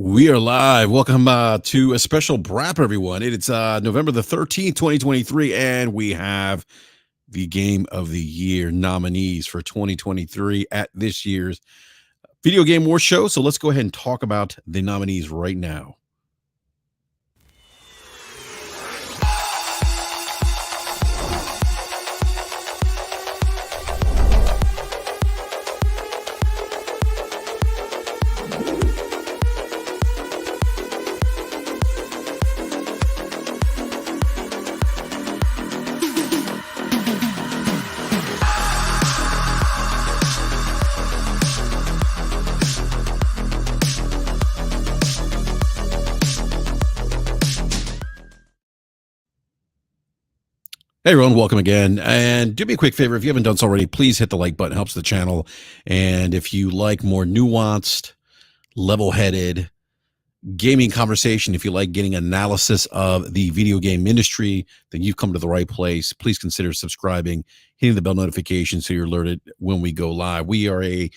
We are live. Welcome to a special BRAP, everyone. It's November the 13th, 2023, and we have the Game of the Year nominees for 2023 at this year's Video Game War Show. So let's go ahead and talk about the nominees right now. Hey everyone, welcome again. And do me a quick favor, if you haven't done so already, please hit the like button, helps the channel. And if you like more nuanced, level-headed gaming conversation, if you like getting analysis of the video game industry, then you've come to the right place. Please consider subscribing, hitting the bell notification so you're alerted when we go live. We are a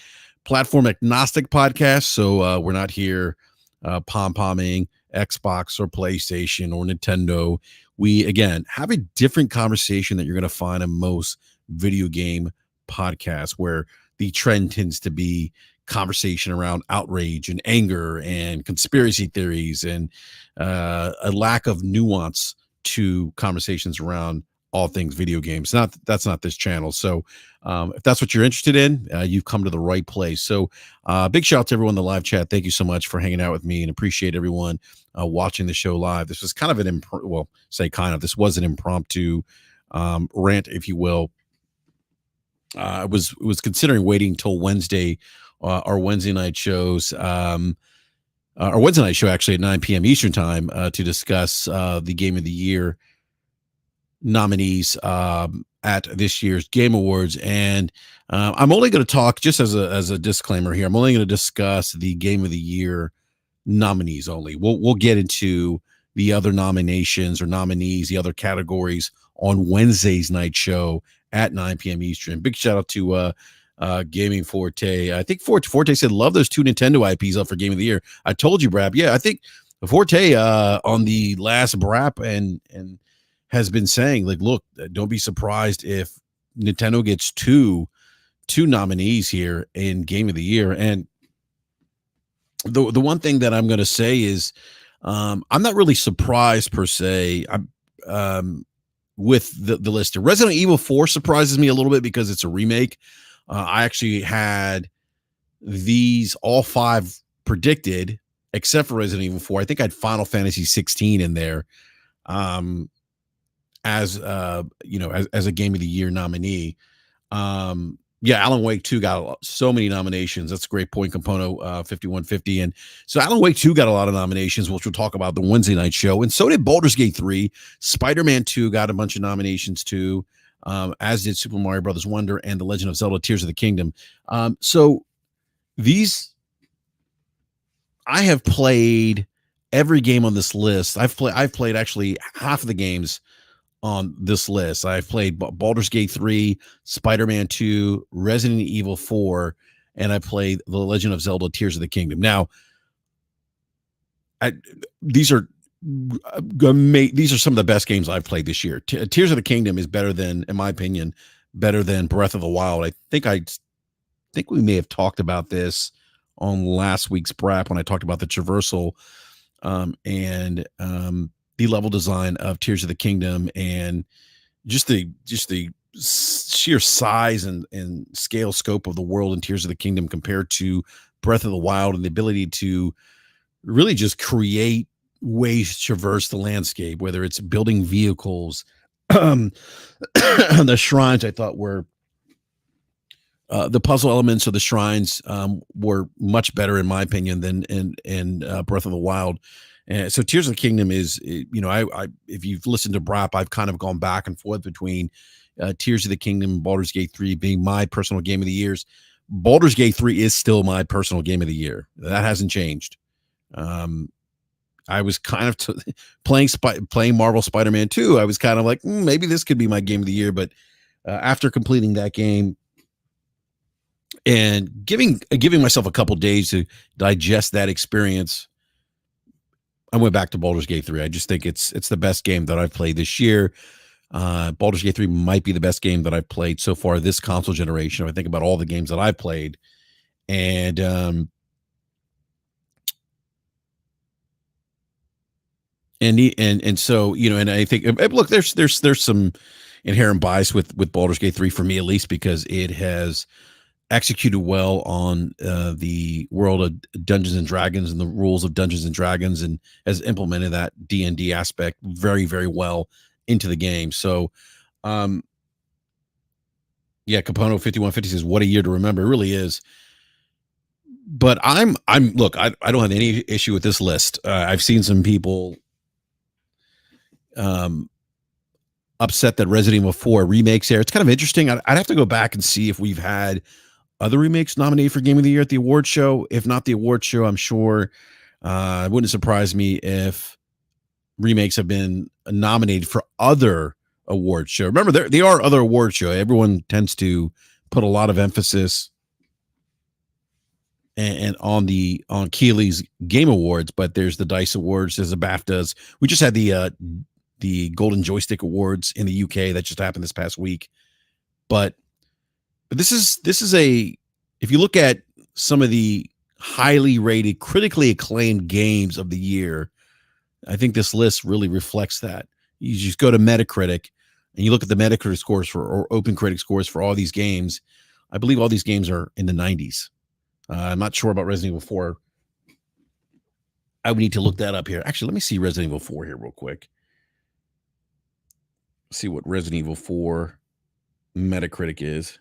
platform agnostic podcast, so we're not here pom-pomming Xbox or PlayStation or Nintendo. We, again, have a different conversation that you're going to find in most video game podcasts, where the trend tends to be conversation around outrage and anger and conspiracy theories and a lack of nuance to conversations around all things video games. That's not this channel. So if that's what you're interested in, you've come to the right place. So big shout out to everyone in the live chat. Thank you so much for hanging out with me, and appreciate everyone watching the show live. This was kind of this was an impromptu rant, if you will. I was considering waiting till Wednesday, our Wednesday night shows, our Wednesday night show actually at 9 p.m. Eastern time to discuss the Game of the Year nominees at this year's Game Awards. And I'm only going to talk, just as a disclaimer here, I'm only going to discuss the Game of the Year nominees only. We'll get into the other nominations or nominees, the other categories, on Wednesday's night show at 9 p.m. Eastern. Big shout out to Gaming Forte. I think Forte said, love those two Nintendo IPs up for Game of the Year. I told you, BRAP. Yeah, I think Forte on the last BRAP and has been saying, like, look, don't be surprised if Nintendo gets two nominees here in Game of the Year. And the one thing that I'm going to say is I'm not really surprised per se. With the list. Resident Evil 4 surprises me a little bit because it's a remake. I actually had these all five predicted except for Resident Evil 4. I think I had Final Fantasy 16 in there as a Game of the Year nominee. Alan Wake 2 got so many nominations. That's a great point, Compono 5150. And so Alan Wake 2 got a lot of nominations, which we'll talk about the Wednesday night show. And so did Baldur's Gate 3. Spider-Man 2 got a bunch of nominations too, as did Super Mario Brothers Wonder and The Legend of Zelda Tears of the Kingdom. So these, I have played every game on this list. I've played actually half of the games on this list. I've played Baldur's Gate 3, Spider-Man 2, Resident Evil 4, and I played The Legend of Zelda Tears of the Kingdom. Now, these are some of the best games I've played this year. Tears of the Kingdom is better than, in my opinion, better than Breath of the Wild. I think we may have talked about this on last week's BRAP when I talked about the traversal and the level design of Tears of the Kingdom, and just the sheer size and scale scope of the world in Tears of the Kingdom compared to Breath of the Wild, and the ability to really just create ways to traverse the landscape, whether it's building vehicles. The shrines, I thought, were the puzzle elements of the shrines were much better, in my opinion, than in Breath of the Wild. And so Tears of the Kingdom is, I if you've listened to BRAP, I've kind of gone back and forth between Tears of the Kingdom and Baldur's Gate 3 being my personal Game of the Years. Baldur's Gate 3 is still my personal Game of the Year. That hasn't changed. I was kind of playing Marvel Spider-Man 2. I was kind of like, maybe this could be my Game of the Year. But after completing that game and giving myself a couple days to digest that experience, I went back to Baldur's Gate 3. I just think it's the best game that I've played this year. Baldur's Gate 3 might be the best game that I've played so far this console generation. If I think about all the games that I've played, and so and I think look, there's some inherent bias with Baldur's Gate 3 for me at least because it has executed well on the world of Dungeons and Dragons and the rules of Dungeons and Dragons, and has implemented that D&D aspect very, very well into the game. So, yeah, Capono 5150 says, "What a year to remember!" It really is. But I'm look, I don't have any issue with this list. I've seen some people upset that Resident Evil 4 remakes here. It's kind of interesting. I'd have to go back and see if we've had other remakes nominated for Game of the Year at the award show. If not the award show, I'm sure it wouldn't surprise me if remakes have been nominated for other award show. Remember, there are other award show. Everyone tends to put a lot of emphasis and on Keeley's Game Awards, but there's the Dice Awards, there's the BAFTAs. We just had the Golden Joystick Awards in the UK that just happened this past week. But this is if you look at some of the highly rated, critically acclaimed games of the year, I think this list really reflects that. You just go to Metacritic and you look at the Metacritic scores or OpenCritic scores for all these games. I believe all these games are in the 90s. I'm not sure about Resident Evil 4. I would need to look that up here. Actually, let me see Resident Evil 4 here real quick. See what Resident Evil 4 Metacritic is.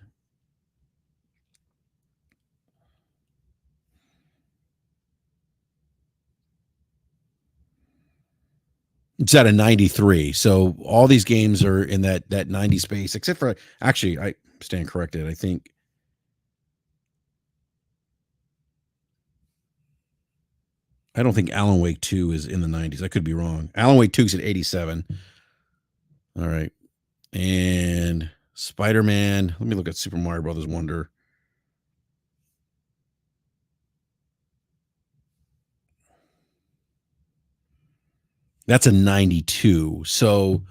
It's at a 93. So all these games are in that 90 space, except for, actually, I stand corrected. I think I don't think Alan Wake 2 is in the 90s. I could be wrong. Alan Wake 2 is at 87. All right. And Spider-Man. Let me look at Super Mario Brothers Wonder. That's a 92. So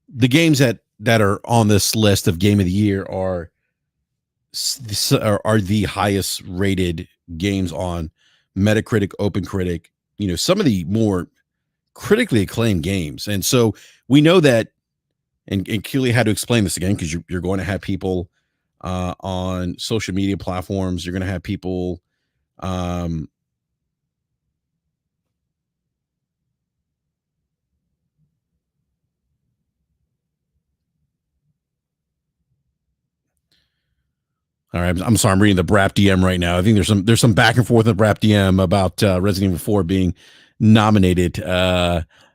the games that are on this list of Game of the Year are the highest rated games on Metacritic, OpenCritic, some of the more critically acclaimed games. And so we know that, and Keely had to explain this again, because you're going to have people on social media platforms. You're going to have people all right, I'm sorry. I'm reading the BRAP DM right now. I think there's some back and forth in the BRAP DM about Resident Evil 4 being nominated.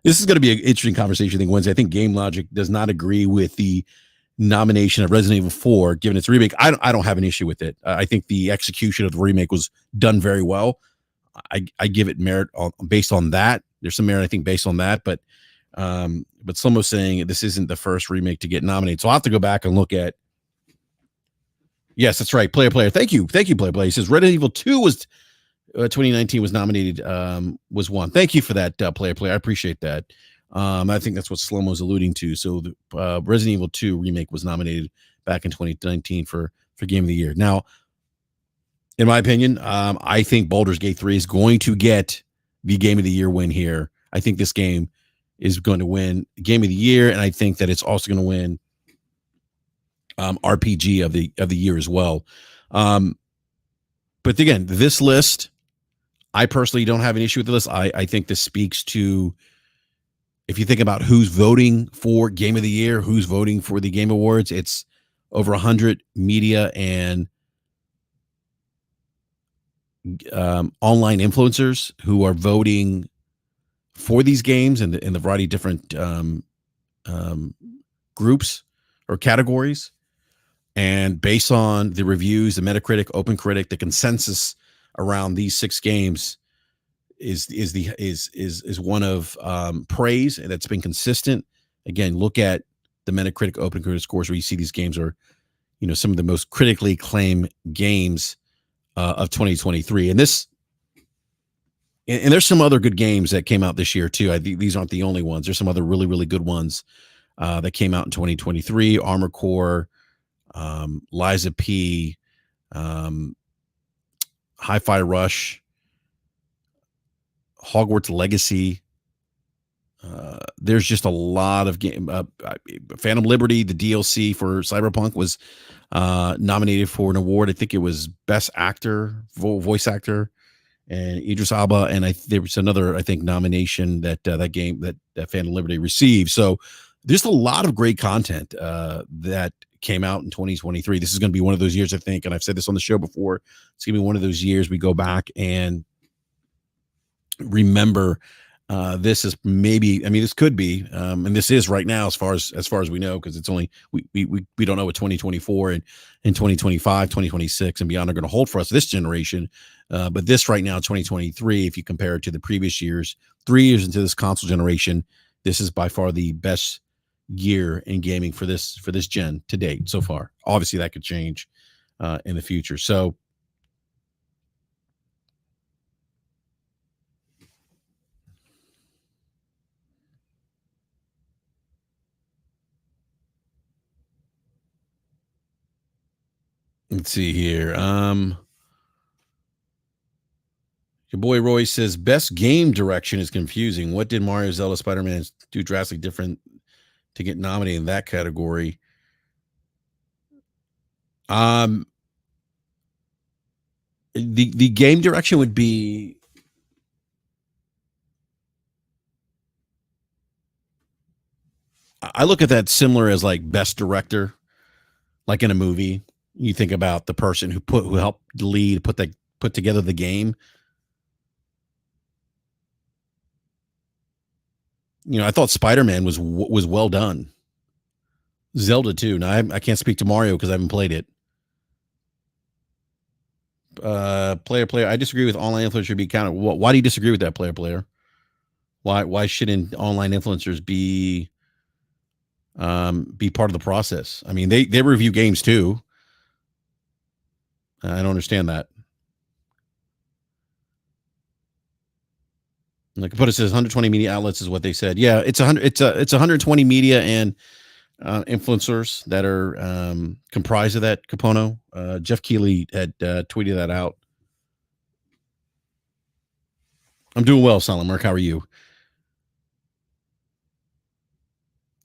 This is going to be an interesting conversation, I think, Wednesday. I think Game Logic does not agree with the nomination of Resident Evil 4, given its remake. I don't have an issue with it. I think the execution of the remake was done very well. I give it merit based on that. There's some merit, I think, based on that. But someone was saying this isn't the first remake to get nominated. So I'll have to go back and look at. Yes, that's right. Player. Thank you, Player. He says Resident Evil 2 was 2019 was nominated, was one. Thank you for that, Player. I appreciate that. I think that's what Slomo's alluding to. So the Resident Evil 2 remake was nominated back in 2019 for Game of the Year. Now, in my opinion, I think Baldur's Gate 3 is going to get the Game of the Year win here. I think this game is going to win Game of the Year, and I think that it's also going to win RPG of the year as well. But again, this list, I personally don't have an issue with the list. I think this speaks to, if you think about who's voting for Game of the Year, who's voting for the Game Awards, it's over 100 media and online influencers who are voting for these games in the variety of different groups or categories. And based on the reviews, the Metacritic, OpenCritic, the consensus around these 6 games is one of praise that's been consistent. Again, look at the Metacritic, OpenCritic scores where you see these games are, some of the most critically acclaimed games of 2023. And this, and there's some other good games that came out this year too. I think these aren't the only ones. There's some other really, really good ones that came out in 2023. Armor Core, Liza P, um, Hi-Fi Rush, Hogwarts Legacy. There's just a lot of game. Phantom Liberty, the DLC for Cyberpunk, was nominated for an award. I think it was Best Actor, Voice Actor, and Idris Elba. And there was another, I think, nomination that that game that Phantom Liberty received. So there's a lot of great content that came out in 2023. This is going to be one of those years, I think, and I've said this on the show before. It's going to be one of those years we go back and remember. This is maybe, I mean, this could be, and this is right now, as far as we know, because it's only we don't know what 2024 and 2025, 2026 and beyond are going to hold for us this generation. But this right now, 2023, if you compare it to the previous years, 3 years into this console generation, this is by far the best year in gaming for this gen to date so far. Obviously, that could change in the future. So. Let's see here. Your boy Roy says best game direction is confusing. What did Mario, Zelda, Spider-Man do drastically different to get nominated in that category? The game direction would be. I look at that similar as like best director, like in a movie. You think about the person who helped lead, put together the game. You know, I thought Spider-Man was well done. Zelda too. Now I can't speak to Mario because I haven't played it. Player. I disagree with online influencers should be counted. Why do you disagree with that, player? Why shouldn't online influencers be part of the process? I mean, they review games too. I don't understand that. Like, but it says 120 media outlets is what they said. Yeah, it's 120 media and influencers that are comprised of that, Capono. Jeff Keighley had tweeted that out. I'm doing well, Silent Mark. How are you?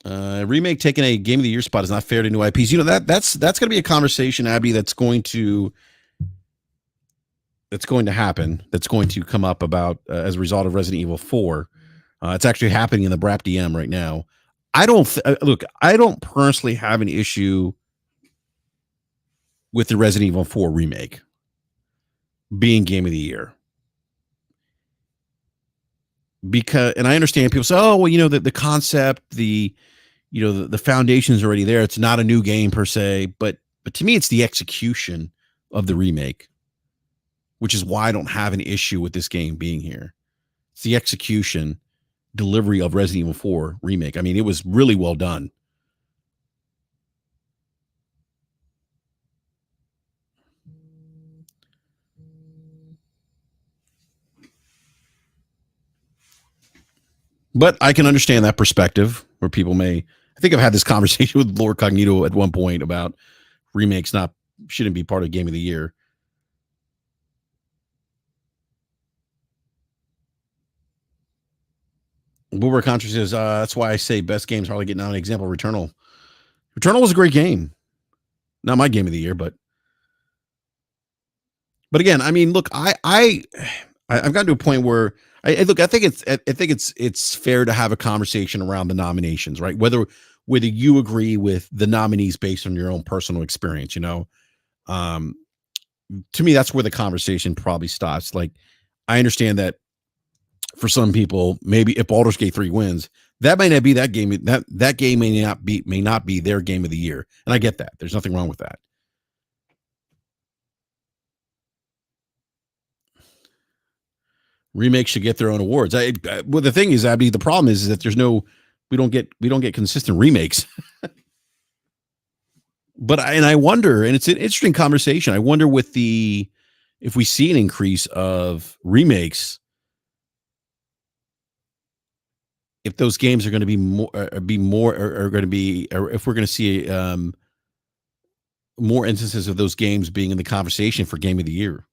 Remake taking a Game of the Year spot is not fair to new IPs. You know, that's going to be a conversation, Abby, that's going to happen. That's going to come up about as a result of Resident Evil 4. It's actually happening in the BRAP DM right now. I don't personally have an issue with the Resident Evil 4 remake being Game of the Year. Because, and I understand people say, oh, well, you know, the concept, the foundation is already there. It's not a new game per se, but to me, it's the execution of the remake, which is why I don't have an issue with this game being here. It's the execution, delivery of Resident Evil 4 remake. I mean, it was really well done. But I can understand that perspective where people may. I think I've had this conversation with Lord Cognito at one point about remakes shouldn't be part of Game of the Year. Boober Contra says that's why I say best games hardly get nominated. Example: Returnal. Returnal was a great game. Not my Game of the Year, but again, I mean, look, I've gotten to a point where I think it's fair to have a conversation around the nominations, right? Whether you agree with the nominees based on your own personal experience, you know, to me, that's where the conversation probably stops. Like, I understand that for some people, maybe if Baldur's Gate 3 wins, that may not be that game. That game may not be their Game of the Year, and I get that. There's nothing wrong with that. Remakes should get their own awards. Well, the thing is, Abby, the problem is that we don't get consistent remakes. But I wonder, and it's an interesting conversation. I wonder if we see an increase of remakes, if those games are going to be more, are going to be, or if we're going to see more instances of those games being in the conversation for game of the year.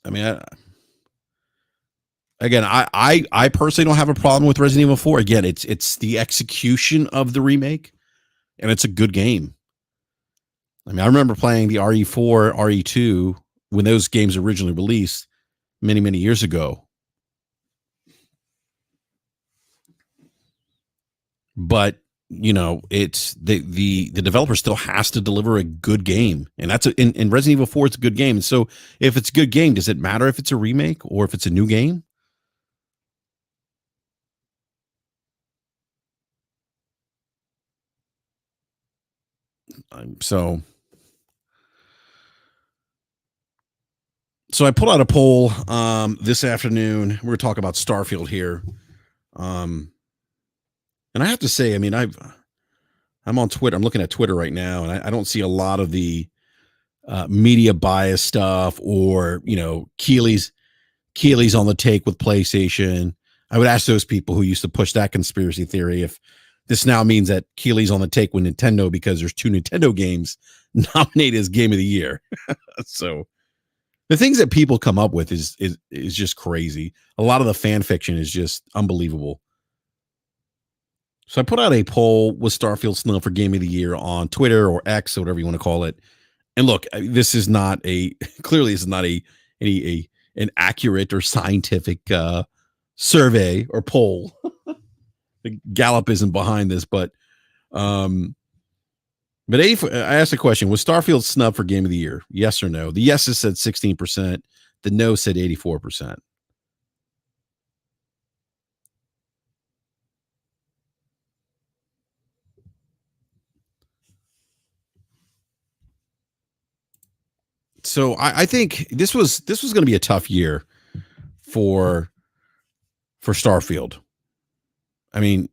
I mean, again, I personally don't have a problem with Resident Evil 4. Again, it's the execution of the remake, and it's a good game. I mean, I remember playing the RE4, RE2 when those games originally released many years ago. But it's the developer still has to deliver a good game, and that's in Resident Evil 4. It's a good game, and so if it's a good game, does it matter if it's a remake or if it's a new game? So I pulled out a poll this afternoon. We're talking about Starfield here, um, and I have to say, I mean, I'm on Twitter. I'm looking at Twitter right now, and I don't see a lot of the media bias stuff, or Keeley's on the take with PlayStation. I would ask those people who used to push that conspiracy theory if this now means that Keeley's on the take with Nintendo because there's two Nintendo games nominated as Game of the Year. So the things that people come up with is just crazy. A lot of the fan fiction is just unbelievable. So I put out a poll with Starfield Snow for Game of the Year on Twitter or X or whatever you want to call it. And look, this is not clearly this is not an accurate or scientific survey or poll. Gallup isn't behind this, but I asked the question: was Starfield snubbed for Game of the Year? Yes or no? The yeses said 16%. The no said 84%. So I think this was going to be a tough year for Starfield. I mean,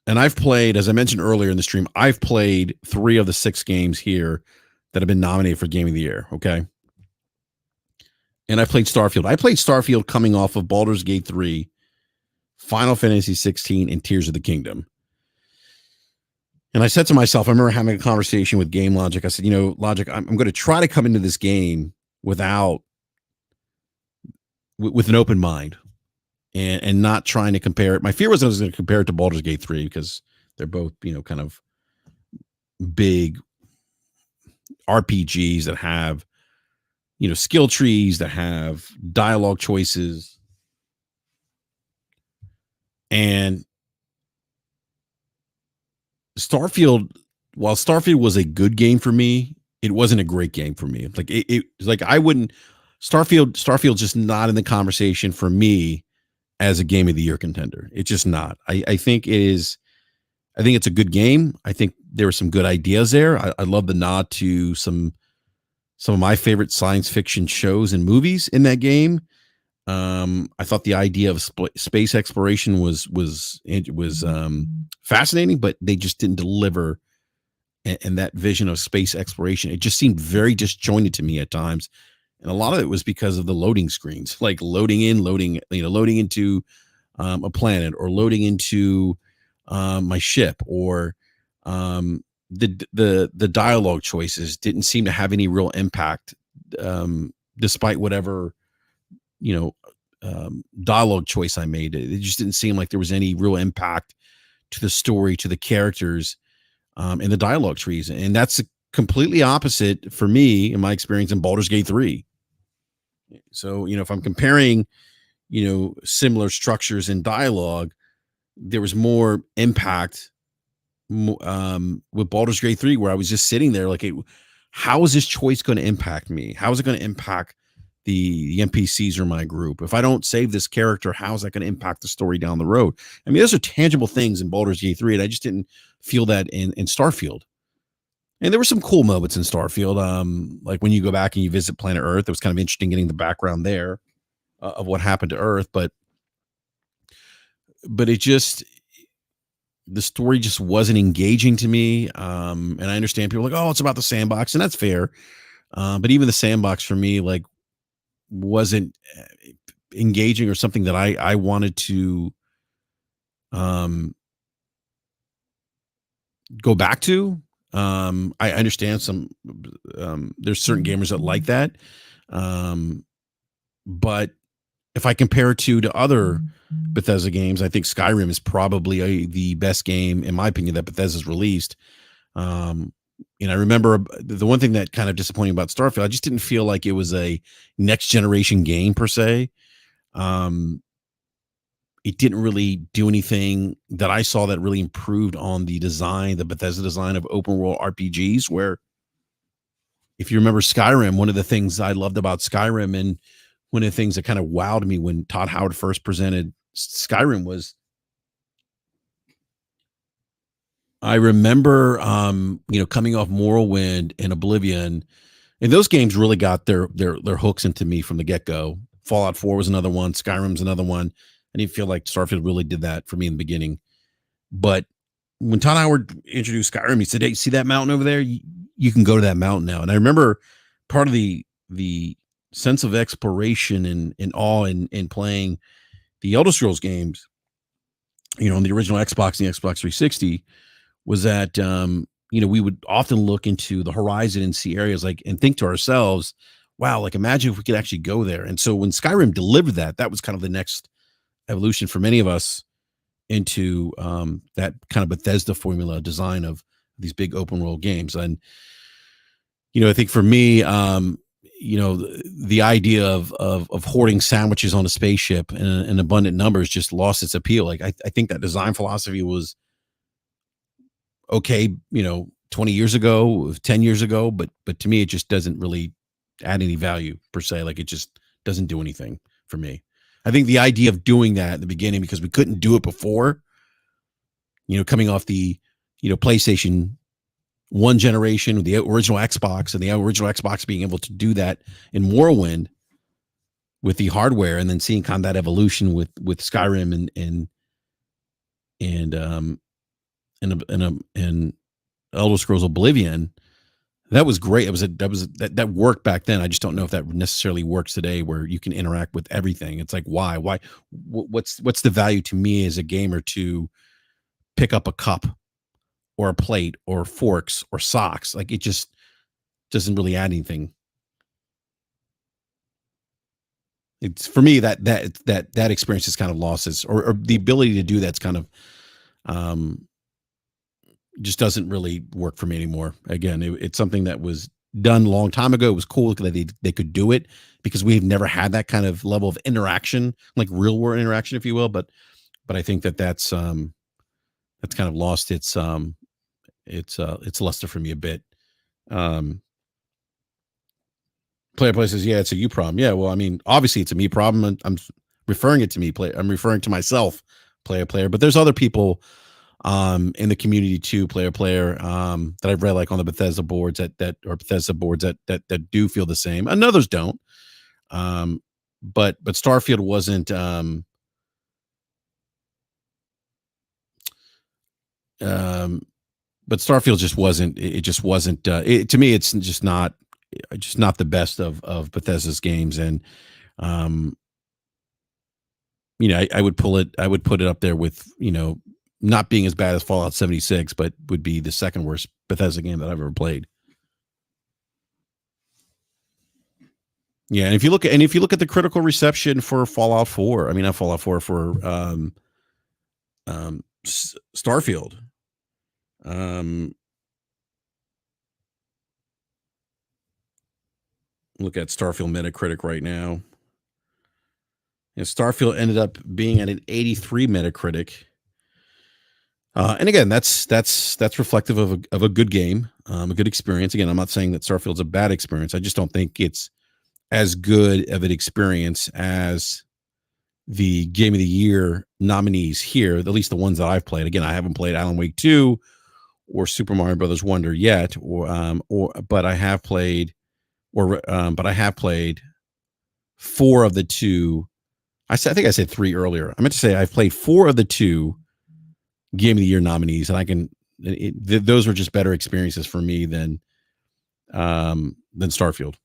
and I've played, as I mentioned earlier in the stream, I've played 3 of the 6 games here that have been nominated for Game of the Year. Okay. And I played Starfield. I played Starfield coming off of Baldur's Gate 3, Final Fantasy 16, and Tears of the Kingdom. And I said to myself, I remember having a conversation with Game Logic. I said, Logic, I'm going to try to come into this game with an open mind and not trying to compare it. My fear was I was going to compare it to Baldur's Gate 3 because they're both, kind of big RPGs that have, skill trees, that have dialogue choices. And Starfield, while Starfield was a good game for me, it wasn't a great game for me. Like I wouldn't Starfield's just not in the conversation for me as a Game of the Year contender. It's just not. I think it is. I think it's a good game. I think there were some good ideas there. I love the nod to some of my favorite science fiction shows and movies in that game. I thought the idea of space exploration was fascinating, but they just didn't deliver. And that vision of space exploration, it just seemed very disjointed to me at times. And a lot of it was because of the loading screens, like loading into a planet, or loading into my ship, or the dialogue choices didn't seem to have any real impact, despite whatever dialogue choice I made. It just didn't seem like there was any real impact to the story, to the characters, and the dialogue trees. And that's completely opposite for me in my experience in Baldur's Gate 3. So, if I'm comparing, similar structures in dialogue, there was more impact with Baldur's Gate 3, where I was just sitting there like, how is this choice going to impact me? How is it going to impact the NPCs or my group? If I don't save this character, how is that going to impact the story down the road? I mean, those are tangible things in Baldur's Gate 3, and I just didn't feel that in Starfield. And there were some cool moments in Starfield. Like when you go back and you visit planet Earth, it was kind of interesting getting the background there of what happened to Earth. But it just, the story just wasn't engaging to me. And I understand people are like, oh, it's about the sandbox, and that's fair. But even the sandbox for me, like, wasn't engaging or something that I wanted to um, go back to. I understand some there's certain gamers that like that. Um, but if I compare it to other Bethesda games, I think Skyrim is probably the best game, in my opinion, that Bethesda's released. Um, and I remember the one thing that kind of disappointing about Starfield, I just didn't feel like it was a next generation game per se. Um, it didn't really do anything that I saw that really improved on the design, the Bethesda design of open world RPGs. Where, if you remember Skyrim, one of the things I loved about Skyrim, and one of the things that kind of wowed me when Todd Howard first presented Skyrim, was I remember, coming off Morrowind and Oblivion, and those games really got their hooks into me from the get go. Fallout 4 was another one. Skyrim's another one. I didn't feel like Starfield really did that for me in the beginning. But when Todd Howard introduced Skyrim, he said, "Hey, see that mountain over there? You can go to that mountain now." And I remember part of the sense of exploration and awe in playing the Elder Scrolls games, on the original Xbox and the Xbox 360, was that we would often look into the horizon and see areas like and think to ourselves, wow, like imagine if we could actually go there. And so when Skyrim delivered that, that was kind of the next evolution for many of us into that kind of Bethesda formula design of these big open world games. And I think for me, the idea of hoarding sandwiches on a spaceship in abundant numbers just lost its appeal. Like I think that design philosophy was okay, 20 years ago, 10 years ago, but to me, it just doesn't really add any value per se. Like it just doesn't do anything for me. I think the idea of doing that at the beginning, because we couldn't do it before, coming off the, PlayStation one generation, the original Xbox, and the original Xbox being able to do that in Morrowind with the hardware, and then seeing kind of that evolution with Skyrim and Elder Scrolls Oblivion. That was great. That worked back then. I just don't know if that necessarily works today, where you can interact with everything. It's like, why? What's the value to me as a gamer to pick up a cup or a plate or forks or socks? Like it just doesn't really add anything. It's for me that experience has kind of lost its, or the ability to do that's kind of um just doesn't really work for me anymore. Again, it's something that was done a long time ago. It was cool that they could do it, because we've never had that kind of level of interaction, like real world interaction, if you will. But I think that's kind of lost its luster for me a bit. Um, Play says, yeah, it's a you problem. Yeah, well, I mean, obviously it's a me problem. And I'm referring it to me. I'm referring to myself, player. But there's other people in the community too, player that I've read, like on the Bethesda boards that do feel the same, and others don't. But Starfield wasn't but Starfield just wasn't, it just wasn't to me, it's just not the best of Bethesda's games. And um I would put it up there with, not being as bad as Fallout 76, but would be the second worst Bethesda game that I've ever played. Yeah, and if you look at the critical reception for Fallout 4, I mean not Fallout 4, for Starfield. Look at Starfield Metacritic right now. And Starfield ended up being at an 83 Metacritic. And again, that's reflective of a good game, a good experience. Again, I'm not saying that Starfield's a bad experience. I just don't think it's as good of an experience as the Game of the Year nominees here, at least the ones that I've played. Again, I haven't played Alan Wake 2 or Super Mario Brothers Wonder yet, but I have played, four of the two. I think I said three earlier. I meant to say I've played four of the two Game of the Year nominees, and those were just better experiences for me than Starfield.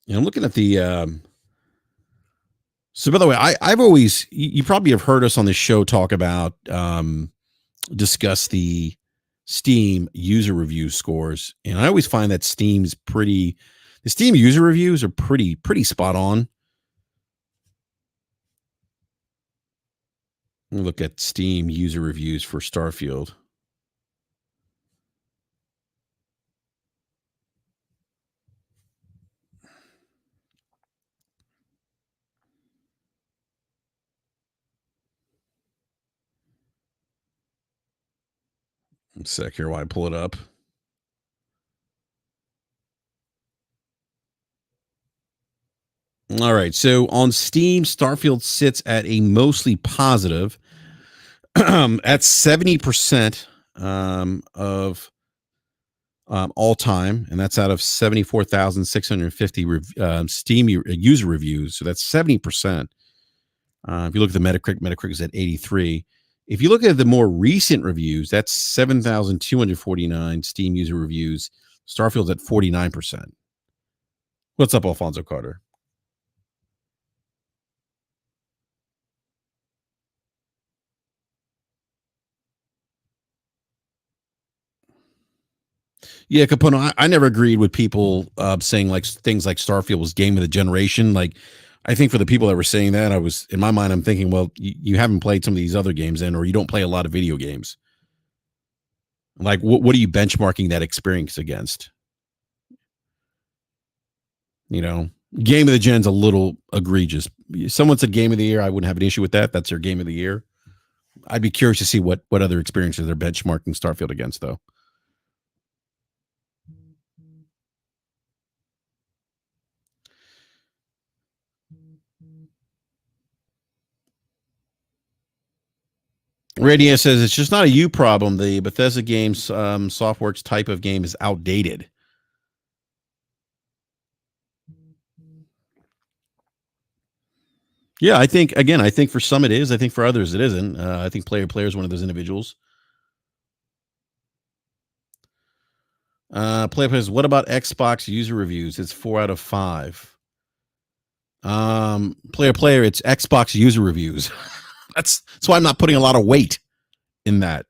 And I'm looking at the. So, by the way, I've always you probably have heard us on this show talk about discuss the Steam user review scores, and I always find that Steam's pretty. The Steam user reviews are pretty spot on. Let me look at Steam user reviews for Starfield. One sec here while I pull it up. All right. So on Steam, Starfield sits at a mostly positive at 70% of all time, and that's out of 74,650 Steam user reviews. So that's 70%. If you look at the Metacritic is at 83. If you look at the more recent reviews, that's 7,249 Steam user reviews. Starfield's at 49%. What's up, Alfonso Carter? Yeah, Capono, I never agreed with people saying like things like Starfield was game of the generation. Like, I think for the people that were saying that, I was in my mind, I'm thinking, well, you haven't played some of these other games then, or you don't play a lot of video games. Like, what are you benchmarking that experience against? You know, game of the gen's a little egregious. Someone said game of the year, I wouldn't have an issue with that. That's their game of the year. I'd be curious to see what other experiences they're benchmarking Starfield against, though. Radiant says it's just not a you problem. The Bethesda games Softworks type of game is outdated. Yeah, I think for some it is. I think for others it isn't. I think player is one of those individuals. Player says, what about Xbox user reviews? It's 4 out of 5. Player, it's Xbox user reviews. That's why I'm not putting a lot of weight in that.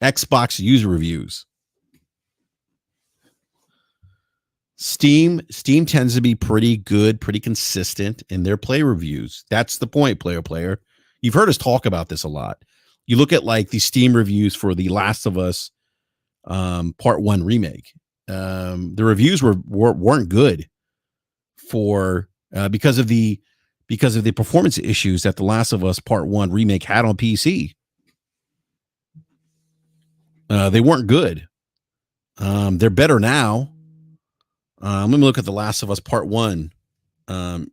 Xbox user reviews. Steam tends to be pretty good, pretty consistent in their play reviews. That's the point, player. You've heard us talk about this a lot. You look at like the Steam reviews for The Last of Us Part 1 remake. The reviews weren't good for because of the performance issues that The Last of Us Part 1 remake had on PC. They weren't good. They're better now. Let me look at The Last of Us Part 1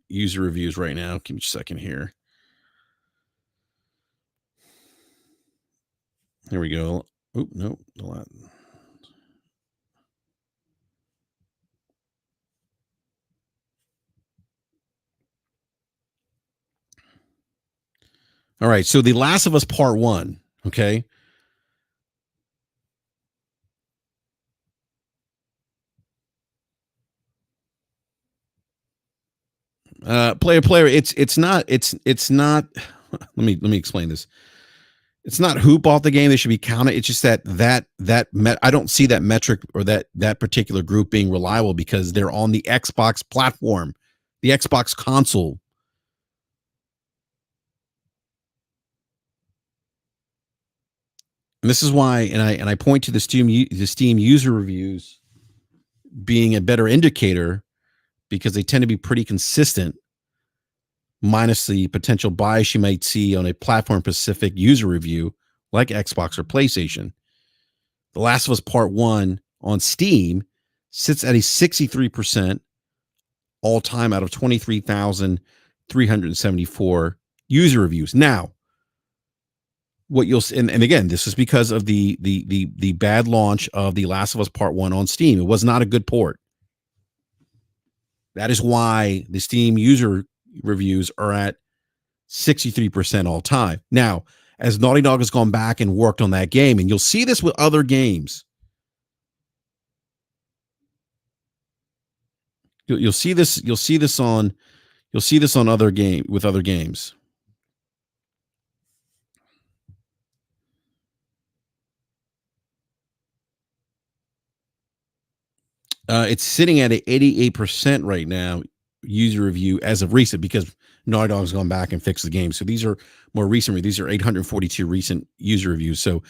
user reviews right now. Give me a second here. Here we go. Oh, no. All right. So The Last of Us Part 1, okay? Player, it's not let me explain this. It's not who bought the game. They should be counted. It's just that I don't see that metric or that particular group being reliable because they're on the Xbox platform, the Xbox console. And this is why, and I point to the Steam user reviews being a better indicator because they tend to be pretty consistent, minus the potential bias you might see on a platform specific user review like Xbox or PlayStation. The Last of Us Part 1 on Steam sits at a 63% all time out of 23,374 user reviews. Now, what you'll and again, this is because of the bad launch of The Last of Us Part 1 on Steam. It was not a good port. That is why the Steam user reviews are at 63% all time. Now, as Naughty Dog has gone back and worked on that game, and you'll see this with other games. You'll see this. You'll see this on other games. It's sitting at 88% right now, user review as of recent, because Naughty Dog's gone back and fixed the game. So these are more recent. These are 842 recent user reviews. So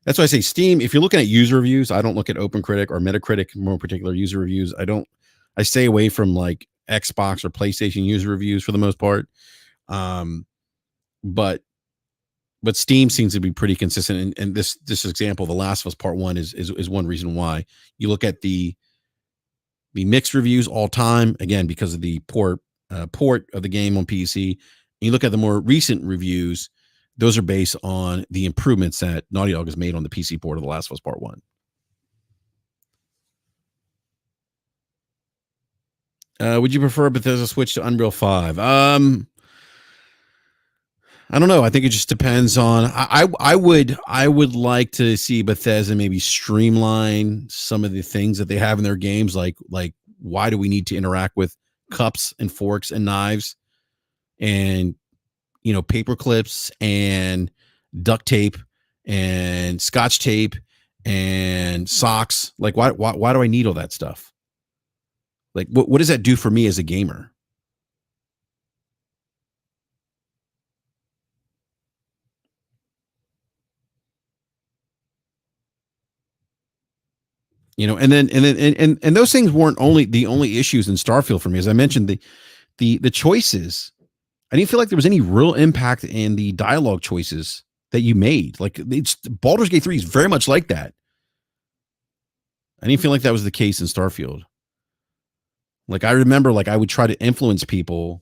that's why I say Steam. If you're looking at user reviews, I don't look at OpenCritic or Metacritic, more particular user reviews. I stay away from like Xbox or PlayStation user reviews for the most part. But Steam seems to be pretty consistent. And this example, The Last of Us Part 1 is one reason why. You look at the mixed reviews all time, again, because of the port of the game on PC. And you look at the more recent reviews, those are based on the improvements that Naughty Dog has made on the PC port of The Last of Us Part 1. Would you prefer Bethesda switch to Unreal 5? I don't know. I think it just depends on. I would like to see Bethesda maybe streamline some of the things that they have in their games, like why do we need to interact with cups and forks and knives, and paper clips and duct tape and scotch tape and socks. Like why do I need all that stuff? Like what does that do for me as a gamer? And those things weren't the only issues in Starfield for me. As I mentioned, the choices, I didn't feel like there was any real impact in the dialogue choices that you made. Like Baldur's Gate 3 is very much like that. I didn't feel like that was the case in Starfield. Like I remember, like I would try to influence people,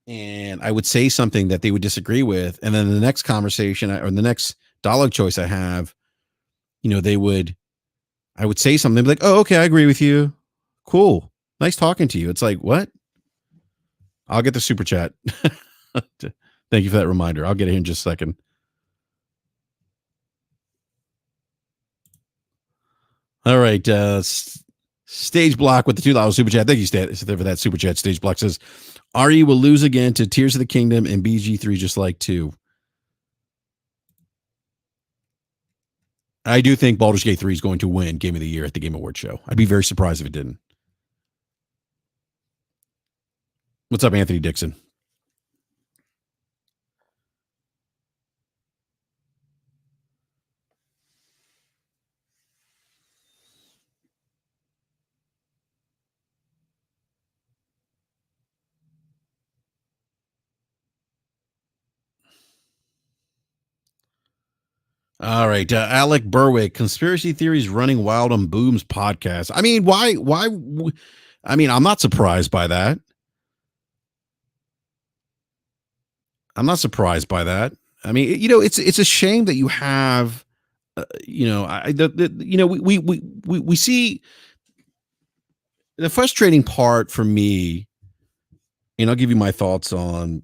and I would say something that they would disagree with, and then the next conversation or the next dialogue choice I have, I would say something, they'd be like, "Oh, okay, I agree with you. Cool, nice talking to you." It's like, what? I'll get the super chat. Thank you for that reminder. I'll get it in just a second. All right. Stage Block with the $2 super chat. Thank you, Stat, for that super chat. Stage Block says, RE will lose again to Tears of the Kingdom and BG3 just like 2. I do think Baldur's Gate 3 is going to win Game of the Year at the Game Awards show. I'd be very surprised if it didn't. What's up, Anthony Dixon? All right, Alec Berwick, conspiracy theories running wild on Boom's podcast. I mean, why? I mean, I'm not surprised by that. I mean, it's a shame that you have, we see the frustrating part for me, and I'll give you my thoughts on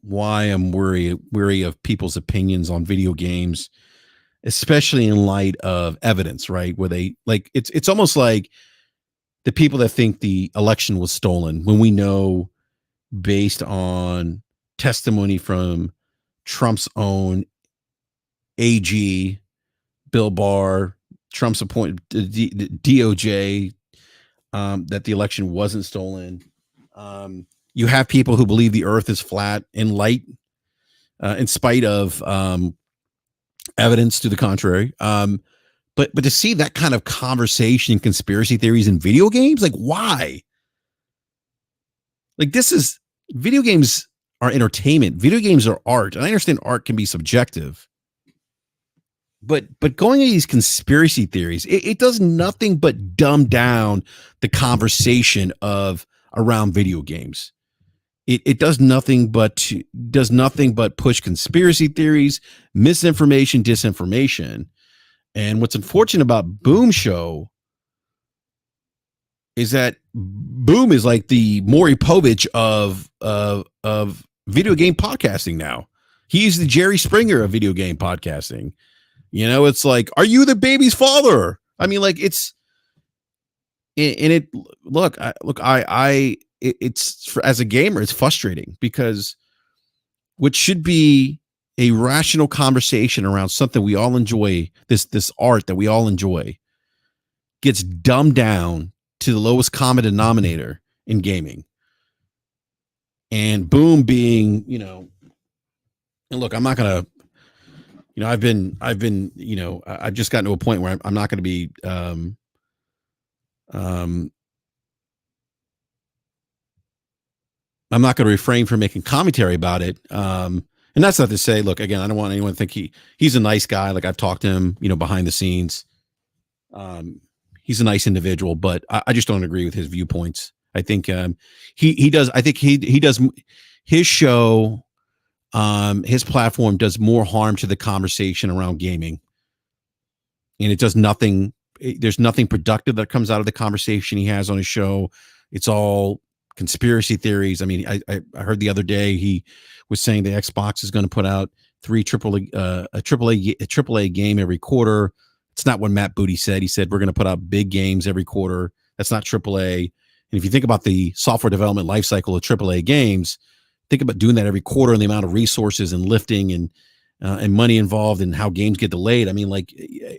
why I'm weary of people's opinions on video games, especially in light of evidence, right? Where they like it's almost like the people that think the election was stolen when we know, based on testimony from Trump's own AG, Bill Barr, Trump's appointed DOJ, that the election wasn't stolen. You have people who believe the earth is flat in light, in spite of evidence to the contrary. But to see that kind of conversation, conspiracy theories in video games, like why? Like video games are entertainment. Video games are art. And I understand art can be subjective. But going to these conspiracy theories, it does nothing but dumb down the conversation around video games. It does nothing but push conspiracy theories, misinformation, disinformation. And what's unfortunate about Boom Show is that Boom is like the Maury Povich of video game podcasting now. He's the Jerry Springer of video game podcasting. It's like, are you the baby's father? I mean, like it's And it it's as a gamer, it's frustrating because what should be a rational conversation around something we all enjoy, this art that we all enjoy, gets dumbed down to the lowest common denominator in gaming. And boom being, and look, I'm not gonna, I've been, I've just gotten to a point where I'm not going to be, I'm not going to refrain from making commentary about it. And that's not to say, look, again, I don't want anyone to think he's a nice guy. Like I've talked to him, behind the scenes. He's a nice individual, but I just don't agree with his viewpoints. I think he does. I think he does his show. His platform does more harm to the conversation around gaming, and it does nothing. There's nothing productive that comes out of the conversation he has on his show. It's all conspiracy theories. I mean, I heard the other day he was saying the Xbox is going to put out a AAA game every quarter. It's not what Matt Booty said. He said we're going to put out big games every quarter. That's not AAA. And if you think about the software development lifecycle of AAA games, think about doing that every quarter and the amount of resources and lifting and money involved and how games get delayed. I mean, like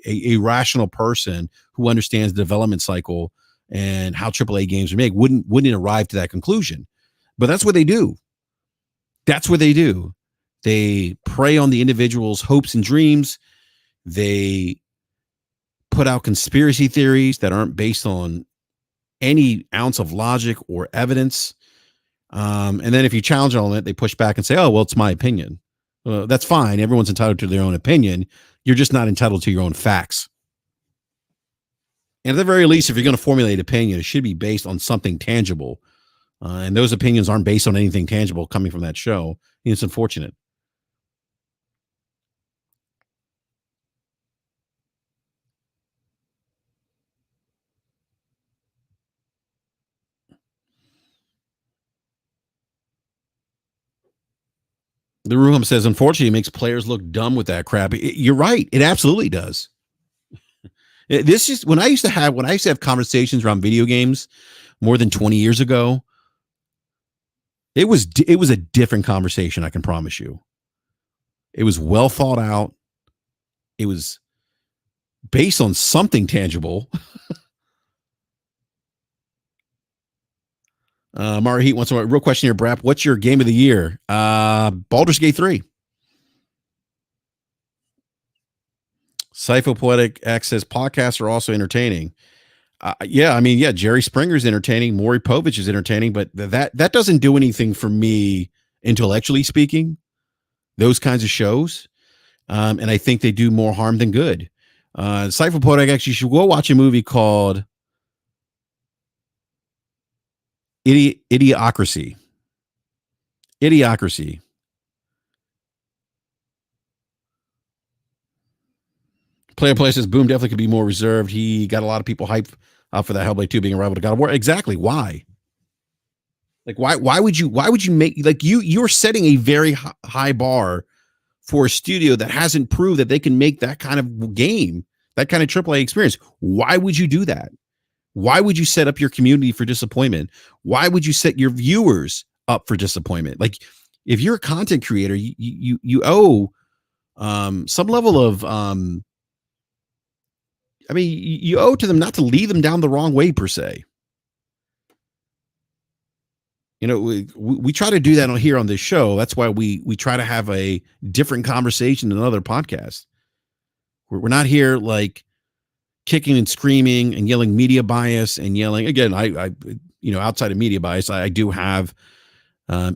a rational person who understands the development cycle and how AAA games are made wouldn't arrive to that conclusion. But that's what they do. That's what they do. They prey on the individual's hopes and dreams. They put out conspiracy theories that aren't based on any ounce of logic or evidence. And then if you challenge on it, they push back and say, oh, well, it's my opinion. That's fine. Everyone's entitled to their own opinion. You're just not entitled to your own facts. And at the very least, if you're going to formulate opinion, it should be based on something tangible. And those opinions aren't based on anything tangible coming from that show. It's unfortunate. The Ruham says, unfortunately, it makes players look dumb with that crap. You're right. It absolutely does. This is when I used to have conversations around video games more than 20 years ago. It was a different conversation. I can promise you. It was well thought out. It was based on something tangible. Mara Heat wants to real question here, BRAP. What's your game of the year? Baldur's Gate 3. Cyphopoetic X says podcasts are also entertaining. Jerry Springer's entertaining. Maury Povich is entertaining, but that doesn't do anything for me intellectually speaking. Those kinds of shows, and I think they do more harm than good. Cyphopoetic X, you should go watch a movie called Idiocracy. Player Play says Boom definitely could be more reserved. He got a lot of people hyped up for that Hellblade 2 being a rival to God of War. Exactly. Why? Like why would you make, like, you're setting a very high bar for a studio that hasn't proved that they can make that kind of game, that kind of AAA experience. Why would you do that? Why would you set up your community for disappointment? Why would you set your viewers up for disappointment? Like, if you're a content creator, you owe some level of you owe to them not to lead them down the wrong way per se. We try to do that here on this show. That's why we try to have a different conversation than other podcasts. We're not here like kicking and screaming and yelling media bias and yelling. Again, I outside of media bias, I do have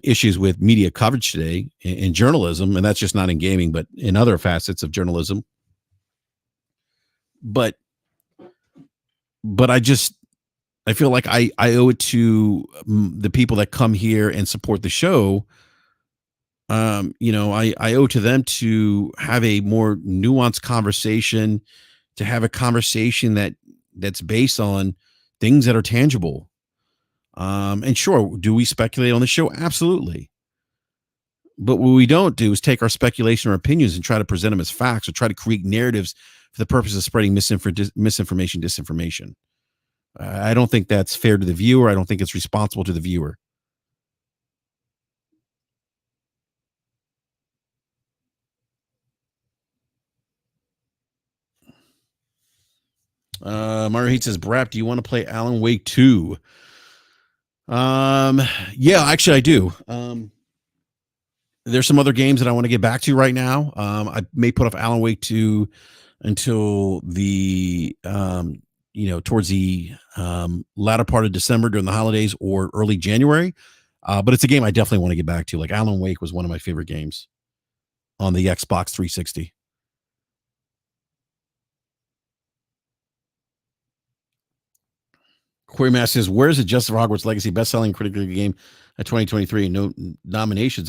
issues with media coverage today in journalism, and that's just not in gaming, but in other facets of journalism. But I feel like I owe it to the people that come here and support the show. I owe to them to have a more nuanced conversation, to have a conversation that's based on things that are tangible. And sure, do we speculate on the show? Absolutely. But what we don't do is take our speculation or opinions and try to present them as facts or try to create narratives for the purpose of spreading misinformation, disinformation. I don't think that's fair to the viewer. I don't think it's responsible to the viewer. Mario Heat says, Brap, do you want to play Alan Wake 2? Um, yeah, actually I do. There's some other games that I want to get back to right now. I may put off Alan Wake 2 until the towards the latter part of December during the holidays or early January. But it's a game I definitely want to get back to. Like Alan Wake was one of my favorite games on the Xbox 360. Querymaster says, "Where's the Justice for Hogwarts Legacy best-selling critically game of 2023? No nominations.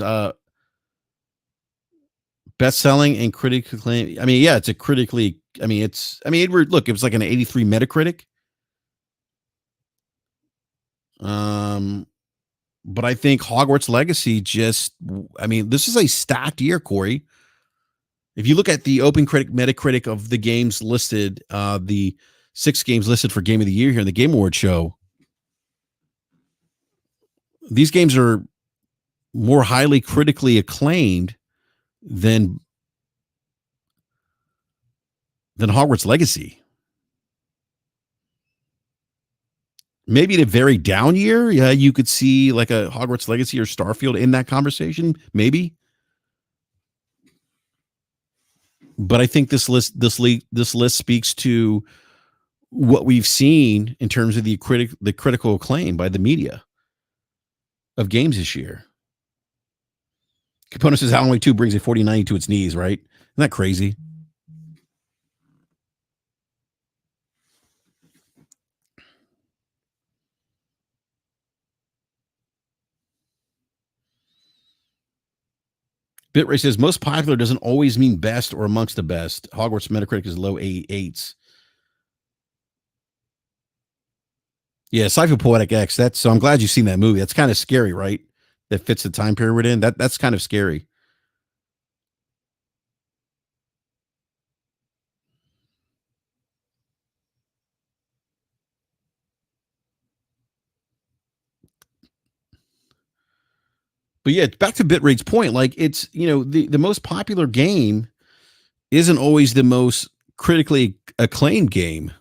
Best-selling and critically acclaimed. I mean, yeah, it's a critically. I mean, it's. I mean, look, it was like an 83 Metacritic. Um, but I think Hogwarts Legacy just. I mean, this is a stacked year, Corey. If you look at the Open Critic Metacritic of the games listed, the 6 games listed for Game of the Year here in the Game Awards show, these games are more highly critically acclaimed than Hogwarts Legacy. Maybe in a very down year, yeah, you could see like a Hogwarts Legacy or Starfield in that conversation, maybe. But I think this list speaks to what we've seen in terms of the critical acclaim by the media of games this year. Capone says Alan Wake 2 brings a 4090 to its knees, right? Isn't that crazy? Bitray says most popular doesn't always mean best or amongst the best. Hogwarts Metacritic is low 8s. Yeah, Sci-Fi Poetic X. So I'm glad you've seen that movie. That's kind of scary, right? That fits the time period we're in. That's kind of scary. But yeah, back to Bitrate's point. Like it's the most popular game isn't always the most critically acclaimed game.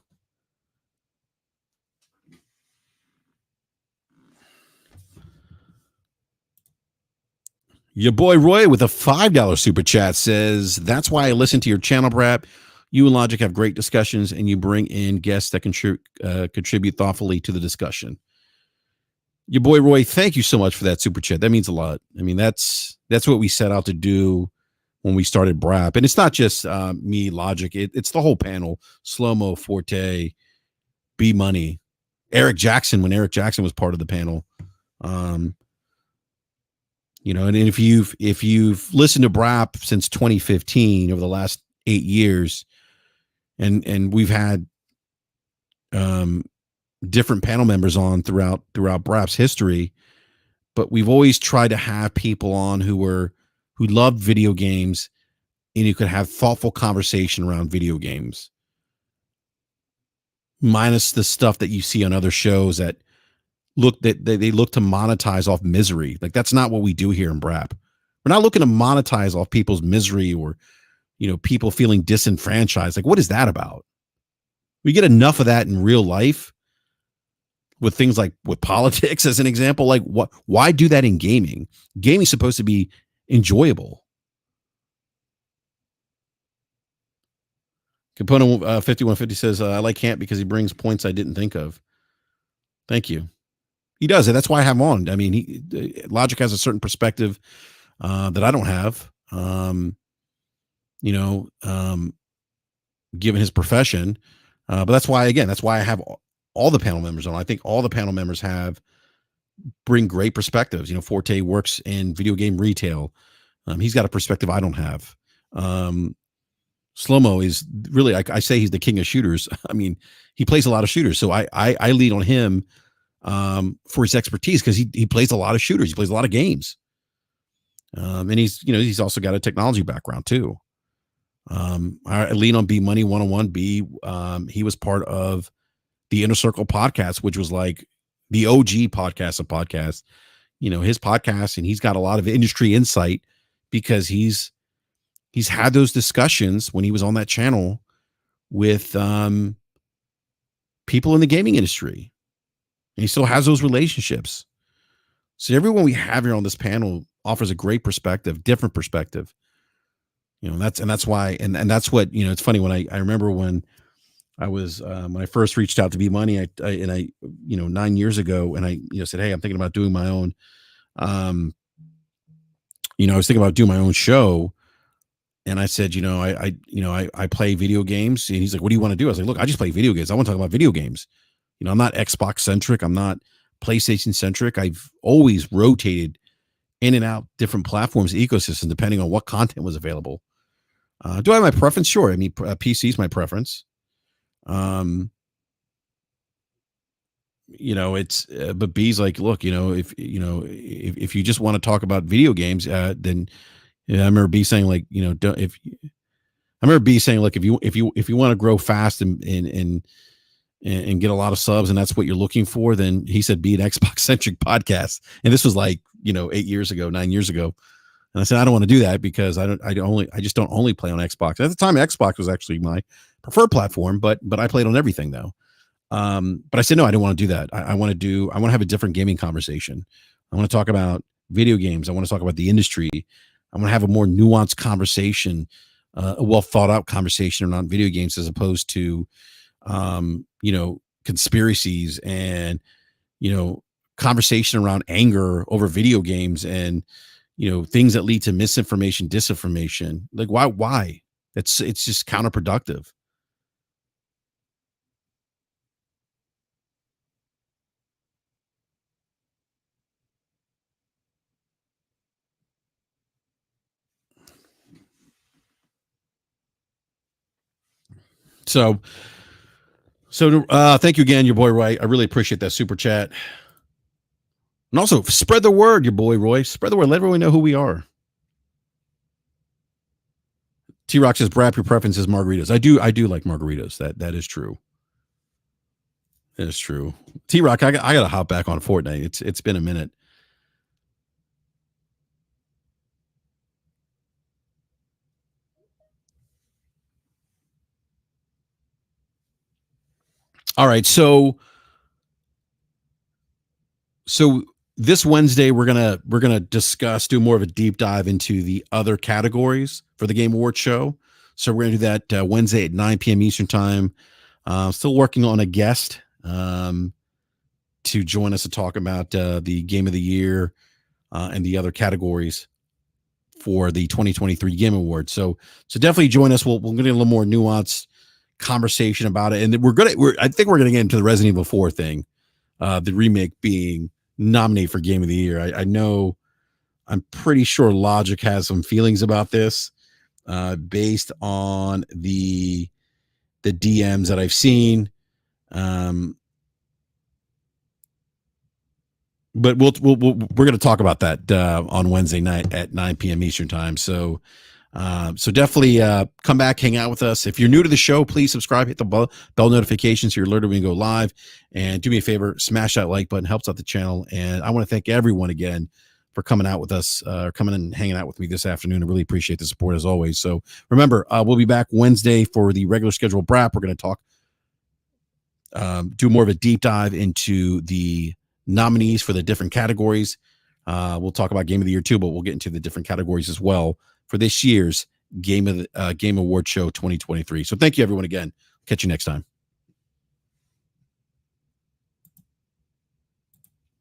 Your boy Roy with a $5 super chat says, "That's why I listen to your channel, Brap. You and Logic have great discussions, and you bring in guests that contribute thoughtfully to the discussion." Your boy Roy, thank you so much for that super chat. That means a lot. I mean, that's what we set out to do when we started BRAP, and it's not just me, Logic. It's the whole panel: Slow Mo, Forte, B Money, Eric Jackson. When Eric Jackson was part of the panel, and if you've listened to BRAP since 2015 over the last 8 years, and we've had different panel members on throughout BRAP's history, but we've always tried to have people on who loved video games and who could have thoughtful conversation around video games, minus the stuff that you see on other shows that they look to monetize off misery. Like that's not what we do here in BRAP. We're not looking to monetize off people's misery or people feeling disenfranchised. Like what is that about? We get enough of that in real life with things like with politics as an example. Like why do that in gaming? Gaming's supposed to be enjoyable. Component 5150 says, I like Camp because he brings points I didn't think of. Thank you. He does it. That's why I have him on. I mean, Logic has a certain perspective that I don't have. Given his profession, but that's why I have all the panel members on. I think all the panel members bring great perspectives. Forte works in video game retail. He's got a perspective I don't have. Slow-mo is really, I say he's the king of shooters. I mean, he plays a lot of shooters. So I lean on him for his expertise because he plays a lot of shooters. He plays a lot of games. And he's also got a technology background too. I lean on B Money 101. He was part of the Inner Circle podcast, which was like the OG podcast of podcasts. His podcast, and he's got a lot of industry insight because he's had those discussions when he was on that channel with people in the gaming industry. And he still has those relationships. So everyone we have here on this panel offers a great perspective, different perspective. That's why, and that's what, it's funny when I remember when I was, when I first reached out to Be Money, I 9 years ago, and I, said, hey, I'm thinking about doing my own, I was thinking about doing my own show. And I said, I play video games. And he's like, what do you want to do? I was like, look, I just play video games. I want to talk about video games. I'm not Xbox centric. I'm not PlayStation centric. I've always rotated in and out different platforms, ecosystem, depending on what content was available. Do I have my preference? Sure. I mean, PC is my preference. It's but B's like, look, if you just want to talk about video games, then I remember B saying like, I remember B saying, look, if you want to grow fast and get a lot of subs, and that's what you're looking for, then he said, be an Xbox centric podcast. And this was like, 9 years ago. And I said, I don't want to do that because I just don't only play on Xbox. At the time, Xbox was actually my preferred platform, but I played on everything though. But I said, no, I don't want to do that. I want to have a different gaming conversation. I want to talk about video games. I want to talk about the industry. I want to have a more nuanced conversation, a well thought out conversation around video games, as opposed to, conspiracies and, conversation around anger over video games and, things that lead to misinformation, disinformation. Like why? It's just counterproductive. So thank you again, your boy Roy. I really appreciate that super chat. And also spread the word, your boy Roy. Spread the word. Let everyone know who we are. T-Rock says, BRAP, your preference is margaritas. I do like margaritas. That is true. That is true. T-Rock, I got to hop back on Fortnite. It's been a minute. All right, so this Wednesday we're gonna discuss, do more of a deep dive into the other categories for the Game Awards show. So we're gonna do that Wednesday at 9 p.m. Eastern time. Still working on a guest to join us to talk about the Game of the Year and the other categories for the 2023 Game Awards. So definitely join us. We'll get a little more nuanced conversation about it, and I think we're gonna get into the Resident Evil 4 thing, the remake being nominated for Game of the Year. I know, I'm pretty sure Logic has some feelings about this, based on the DMs that I've seen. But we're going to talk about that on Wednesday night at 9 p.m. Eastern time. So definitely come back, hang out with us. If you're new to the show, please subscribe, hit the bell notifications so you're alerted when we go live. And do me a favor, smash that like button, helps out the channel. And I want to thank everyone again for coming out with us, coming and hanging out with me this afternoon. I really appreciate the support as always. So remember, we'll be back Wednesday for the regular scheduled BRAP. We're going to talk, do more of a deep dive into the nominees for the different categories. We'll talk about Game of the Year too, but we'll get into the different categories as well for this year's Game Award Show 2023. So thank you everyone again. Catch you next time.